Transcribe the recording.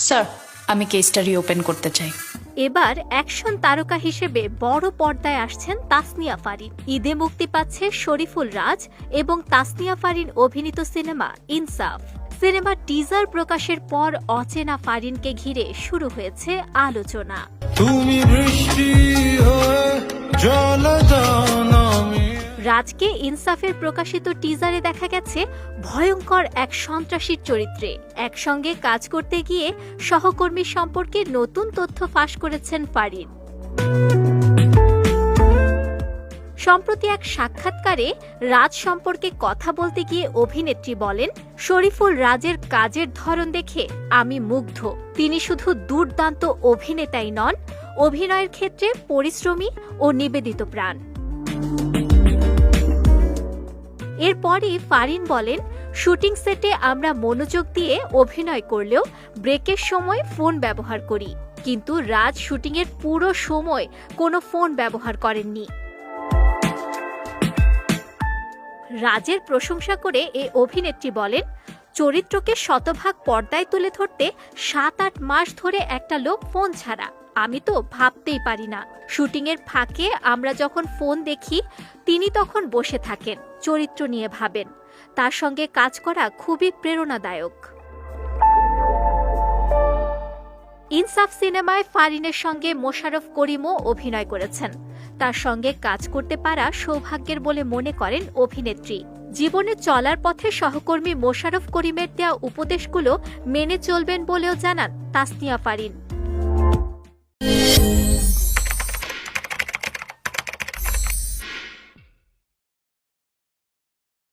Sir, আমি কেসটা reopen করতে চাই। এবার অ্যাকশন তারকা হিসেবে বড় পর্দায় আসছেন তাসনিয়া ফারিন। ঈদে মুক্তি পাচ্ছে শরীফুল রাজ এবং তাসনিয়া ফারিন অভিনীত সিনেমা ইনসাফ। সিনেমার টিজার প্রকাশের পর অচেনা ফারিনকে ঘিরে শুরু হয়েছে আলোচনা। তুমি বৃষ্টি হয়ে জল দাও নামে। রাজকে ইনসাফের প্রকাশিত টিজারে দেখা গেছে ভয়ঙ্কর এক সন্ত্রাসীর চরিত্রে। একসঙ্গে কাজ করতে গিয়ে সহকর্মী সম্পর্কে নতুন তথ্য ফাঁস করেছেন ফারিন। সম্প্রতি এক সাক্ষাৎকারে রাজ সম্পর্কে কথা বলতে গিয়ে অভিনেত্রী বলেন, শরীফুল রাজের কাজের ধরন দেখে আমি মুগ্ধ। তিনি শুধু দুর্দান্ত অভিনেতাই নন, অভিনয়ের ক্ষেত্রে পরিশ্রমী ও নিবেদিত প্রাণ। এরপরই ফারিন বলেন, শুটিং সেটে আমরা মনোযোগ দিয়ে অভিনয় করলেও ব্রেকের সময় ফোন ব্যবহার করি, কিন্তু রাজ শুটিংয়ের পুরো সময় কোনো ফোন ব্যবহার করেননি। রাজের প্রশংসা করে এ অভিনেত্রী বলেন, চরিত্রকে শতভাগ পর্দায় তুলে ধরতে 7-8 মাস ধরে একটা লোক ফোন ছাড়া আমি তো ভাবতেই পারি না। শুটিংয়ের ফাঁকে আমরা যখন ফোন দেখি তিনি তখন বসে থাকেন, চরিত্র নিয়ে ভাবেন। তার সঙ্গে কাজ করা খুবই প্রেরণাদায়ক। ইনসাফ সিনেমায় ফারিনের সঙ্গে মোশাররফ করিমও অভিনয় করেছেন। তার সঙ্গে কাজ করতে পারা সৌভাগ্যের বলে মনে করেন অভিনেত্রী। জীবনে চলার পথে সহকর্মী মোশাররফ করিমের দেওয়া উপদেশগুলো মেনে চলবেন বলেও জানান তাসনিয়া ফারিন।